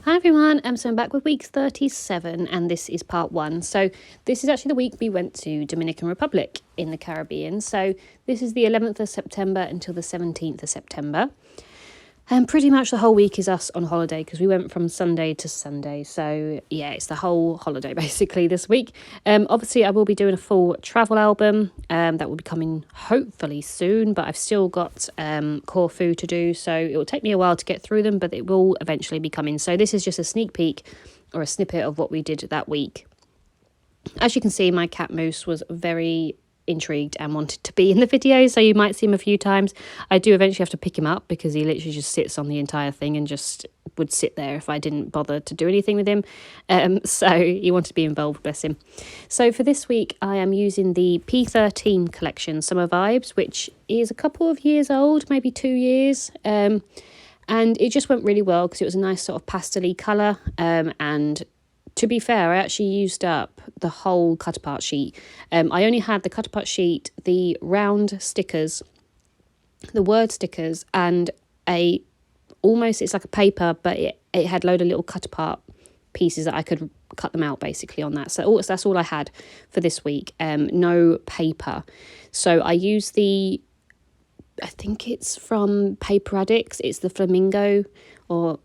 Hi everyone, so I'm back with week 37 and this is part 1. So this is actually the week we went to Dominican Republic in the Caribbean. So this is the 11th of September until the 17th of September. And pretty much the whole week is us on holiday because we went from Sunday to Sunday. So yeah, it's the whole holiday basically this week. Obviously I will be doing a full travel album that will be coming hopefully soon, but I've still got Corfu to do. So it will take me a while to get through them, but it will eventually be coming. So this is just a sneak peek or a snippet of what we did that week. As you can see, my cat Moose was very intrigued and wanted to be in the video, so you might see him a few times. I do eventually have to pick him up because he literally just sits on the entire thing and just would sit there if I didn't bother to do anything with him. So he wanted to be involved, bless him. So for this week I am using the P13 collection Summer Vibes, which is a couple of years old, maybe 2 years, and it just went really well because it was a nice sort of pastel-y colour, and to be fair, I actually used up the whole cut-apart sheet. I only had the cut-apart sheet, the round stickers, the word stickers, and it's like a paper, but it had a load of little cut-apart pieces that I could cut them out basically on that. So that's all I had for this week. No paper. So I used I think it's from Paper Addicts. It's the Flamingo, or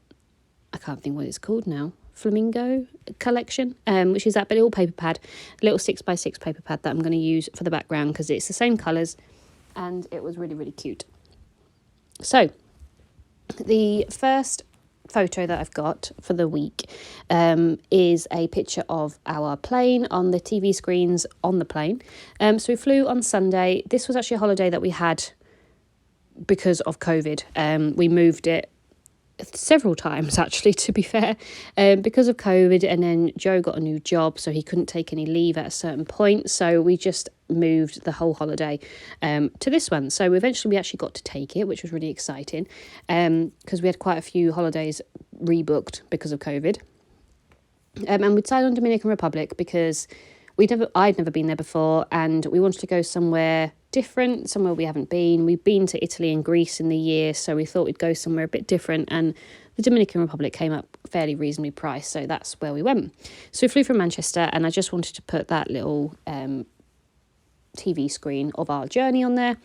I can't think what it's called now. Flamingo collection, which is that little paper pad, a little 6x6 paper pad that I'm going to use for the background because it's the same colours and it was really, really cute. So the first photo that I've got for the week is a picture of our plane on the TV screens on the plane. So we flew on Sunday. This was actually a holiday that we had because of COVID. We moved it several times actually, to be fair, because of COVID, and then Joe got a new job so he couldn't take any leave at a certain point, so we just moved the whole holiday to this one. So eventually we actually got to take it, which was really exciting, because we had quite a few holidays rebooked because of COVID, and we decided on Dominican Republic because I'd never been there before, and we wanted to go somewhere different, somewhere we haven't been. We've been to Italy and Greece in the year, so we thought we'd go somewhere a bit different, and the Dominican Republic came up fairly reasonably priced, so that's where we went. So we flew from Manchester, and I just wanted to put that little TV screen of our journey on there.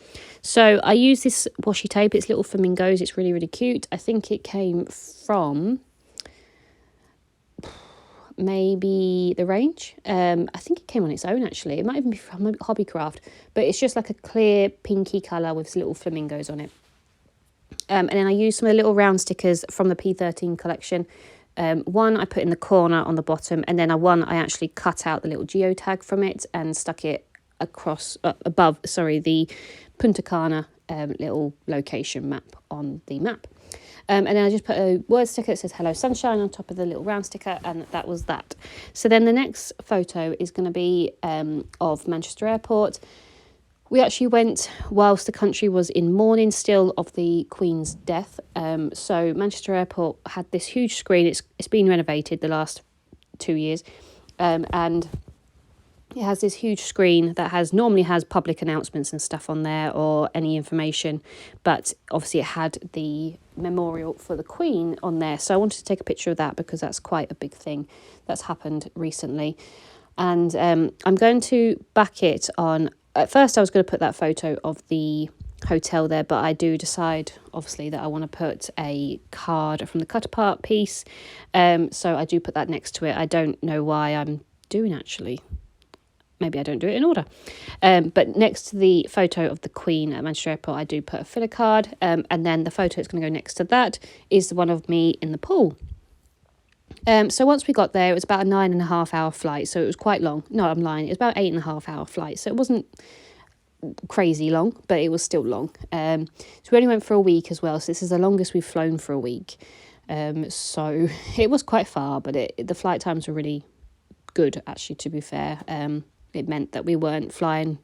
So I use this washi tape. It's little flamingos. It's really, really cute. I think it came from maybe the range. I think it came on its own actually. It might even be from Hobbycraft, but it's just like a clear pinky colour with little flamingos on it. And then I used some of the little round stickers from the P13 collection. One I put in the corner on the bottom, and then I actually cut out the little geotag from it and stuck it across above the Punta Cana little location map on the map. And then I just put a word sticker that says Hello Sunshine on top of the little round sticker, and that was that. So then the next photo is going to be of Manchester Airport. We actually went whilst the country was in mourning still of the Queen's death. So Manchester Airport had this huge screen. It's been renovated the last 2 years, and it has this huge screen that normally has public announcements and stuff on there or any information, but obviously it had the memorial for the Queen on there. So I wanted to take a picture of that because that's quite a big thing that's happened recently. And I'm going to back it on. At first I was going to put that photo of the hotel there, but I do decide obviously that I want to put a card from the cut apart piece. So I do put that next to it. I don't know why I'm doing actually. Maybe I don't do it in order. But next to the photo of the Queen at Manchester Airport, I do put a filler card. And then the photo that's going to go next to that is the one of me in the pool. So once we got there, it was about a 9.5 hour flight. So it was quite long. No, I'm lying. It was about 8.5 hour flight. So it wasn't crazy long, but it was still long. So we only went for a week as well. So this is the longest we've flown for a week. So it was quite far, but the flight times were really good, actually, to be fair. It meant that we weren't flying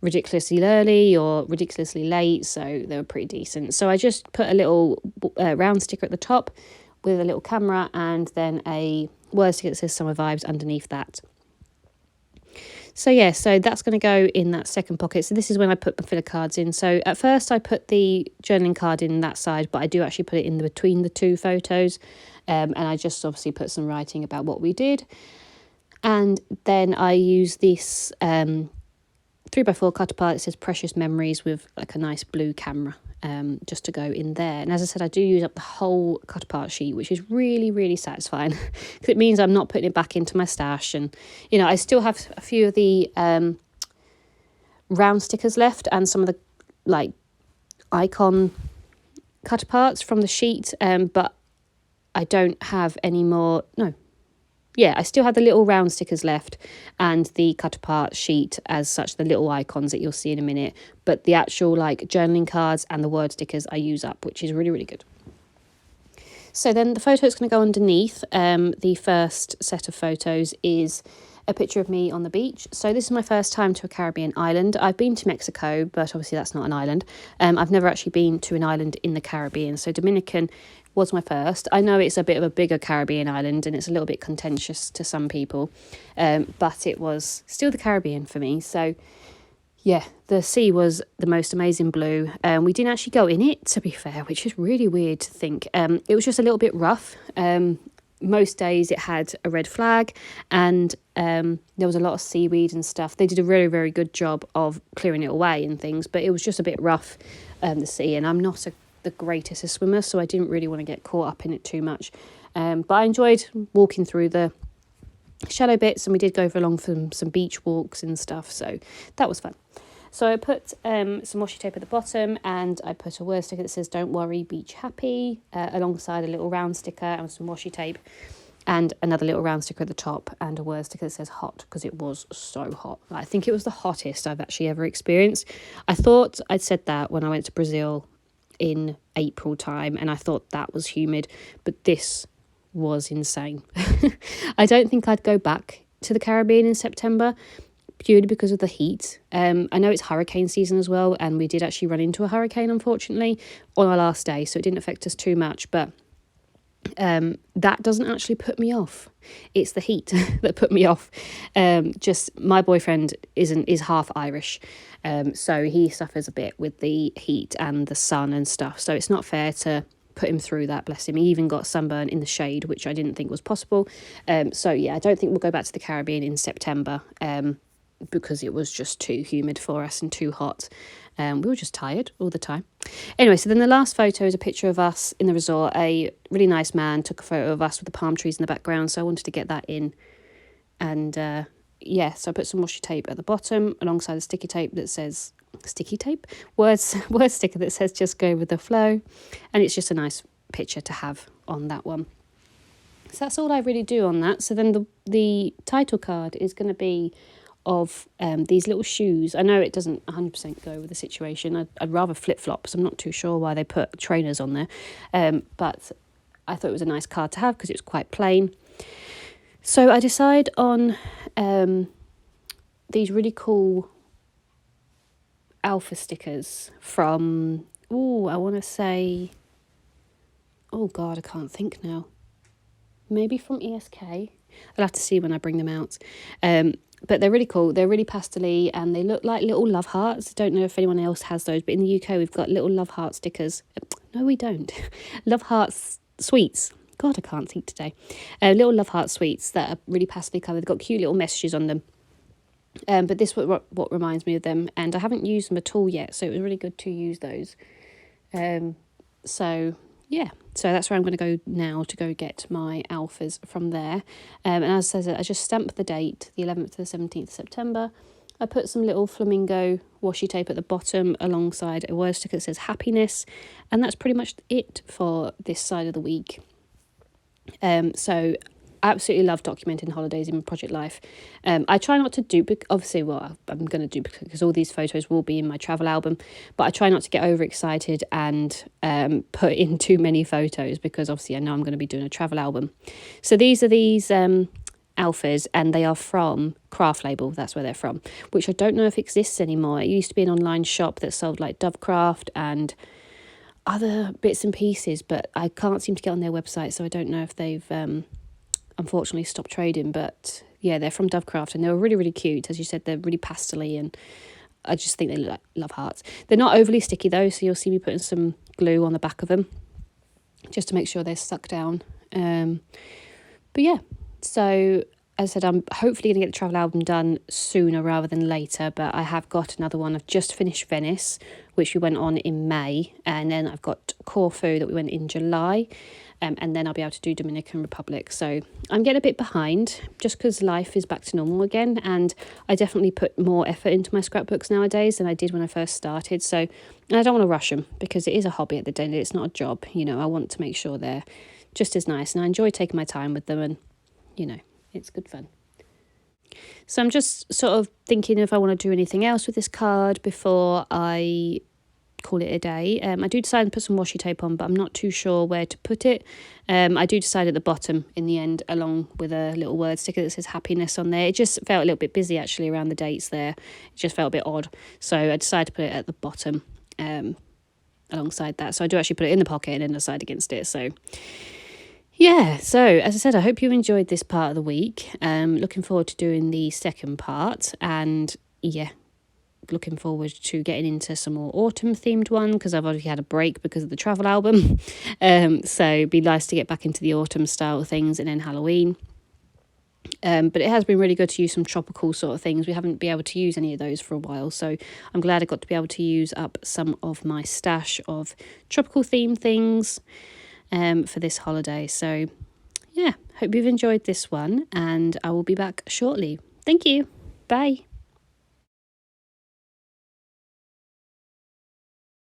ridiculously early or ridiculously late, so they were pretty decent. So I just put a little round sticker at the top with a little camera, and then a word sticker that says Summer Vibes underneath that. So yeah, so that's going to go in that second pocket. So this is when I put my filler cards in. So at first I put the journaling card in that side, but I do actually put it in between the two photos. And I just obviously put some writing about what we did. And then I use this 3x4 cut apart. It says Precious Memories with like a nice blue camera, just to go in there. And as I said, I do use up the whole cut apart sheet, which is really, really satisfying because it means I'm not putting it back into my stash. And, you know, I still have a few of the round stickers left and some of the like icon cut aparts from the sheet, but I don't have any more. No. Yeah, I still have the little round stickers left and the cut apart sheet as such, the little icons that you'll see in a minute. But the actual like journaling cards and the word stickers I use up, which is really, really good. So then the photo that's going to go underneath, the first set of photos is a picture of me on the beach. So this is my first time to a Caribbean island. I've been to Mexico, but obviously that's not an island. I've never actually been to an island in the Caribbean. So Dominican was my first. I know it's a bit of a bigger Caribbean island and it's a little bit contentious to some people, but it was still the Caribbean for me. So yeah, the sea was the most amazing blue. We didn't actually go in it, to be fair, which is really weird to think. It was just a little bit rough. Most days it had a red flag and there was a lot of seaweed and stuff. They did a very, very good job of clearing it away and things, but it was just a bit rough, the sea, and I'm not the greatest of swimmer, so I didn't really want to get caught up in it too much. But I enjoyed walking through the shallow bits, and we did go along for some beach walks and stuff, so that was fun. So I put some washi tape at the bottom, and I put a word sticker that says "Don't worry, beach happy," alongside a little round sticker and some washi tape, and another little round sticker at the top, and a word sticker that says "hot" because it was so hot. I think it was the hottest I've actually ever experienced. I thought I'd said that when I went to Brazil in April time, and I thought that was humid, but this was insane. I don't think I'd go back to the Caribbean in September purely because of the heat. I know it's hurricane season as well, and we did actually run into a hurricane, unfortunately, on our last day, so it didn't affect us too much, but that doesn't actually put me off. It's the heat that put me off. Just my boyfriend is half Irish, so he suffers a bit with the heat and the sun and stuff, so it's not fair to put him through that. Bless him. He even got sunburn in the shade, which I didn't think was possible. So yeah, I don't think we'll go back to the Caribbean in September, because it was just too humid for us and too hot. We were just tired all the time. Anyway, so then the last photo is a picture of us in the resort. A really nice man took a photo of us with the palm trees in the background, so I wanted to get that in. And yeah, so I put some washi tape at the bottom alongside a sticky tape that says word sticker that says "Just go with the flow," and it's just a nice picture to have on that one. So that's all I really do on that. So then the title card is going to be of these little shoes. I know it doesn't 100% go with the situation. I'd rather flip-flops. I'm not too sure why they put trainers on there, but I thought it was a nice card to have because it was quite plain. So I decide on these really cool alpha stickers from, I want to say, oh God, I can't think now. Maybe from ESK. I'll have to see when I bring them out. But they're really cool. They're really pastel-y and they look like little love hearts. I don't know if anyone else has those, but in the UK we've got little love heart stickers. No, we don't. Love hearts sweets. God, I can't think today. Little love heart sweets that are really pastel coloured. They've got cute little messages on them. But this is what reminds me of them, and I haven't used them at all yet, so it was really good to use those. So yeah, so that's where I'm going to go now to go get my alphas from there. And as I said, I just stamped the date, the 11th to the 17th of September. I put some little flamingo washi tape at the bottom alongside a word sticker that says happiness, and that's pretty much it for this side of the week. So I absolutely love documenting holidays in my project life. I try not to duplicate, obviously, well, I'm going to duplicate because all these photos will be in my travel album, but I try not to get overexcited and put in too many photos because obviously I know I'm going to be doing a travel album. So these are alphas, and they are from Craft Label. That's where they're from, which I don't know if exists anymore. It used to be an online shop that sold like Dovecraft and other bits and pieces, but I can't seem to get on their website, so I don't know if they've unfortunately stopped trading. But yeah, they're from Dovecraft and they were really, really cute. As you said, they're really pastel-y and I just think they look like love hearts. They're not overly sticky though, so you'll see me putting some glue on the back of them just to make sure they're stuck down But yeah, so as I said, I'm hopefully going to get the travel album done sooner rather than later, but I have got another one. I've just finished Venice, which we went on in May, and then I've got Corfu that we went in July, and then I'll be able to do Dominican Republic. So I'm getting a bit behind just because life is back to normal again, and I definitely put more effort into my scrapbooks nowadays than I did when I first started. So and I don't want to rush them because it is a hobby at the end. It's not a job, you know. I want to make sure they're just as nice, and I enjoy taking my time with them, and you know, it's good fun. So I'm just sort of thinking if I want to do anything else with this card before I call it a day. I do decide to put some washi tape on, but I'm not too sure where to put it. I do decide at the bottom in the end, along with a little word sticker that says happiness on there. It just felt a little bit busy actually around the dates there. It just felt a bit odd. So I decided to put it at the bottom alongside that. So I do actually put it in the pocket and then decide against it. So yeah, so as I said, I hope you enjoyed this part of the week. Looking forward to doing the second part, and yeah, looking forward to getting into some more autumn themed one because I've already had a break because of the travel album. So it'd be nice to get back into the autumn style things, and then Halloween. But it has been really good to use some tropical sort of things. We haven't been able to use any of those for a while, so I'm glad I got to be able to use up some of my stash of tropical themed things for this holiday. So yeah, hope you've enjoyed this one, and I will be back shortly. Thank you. Bye.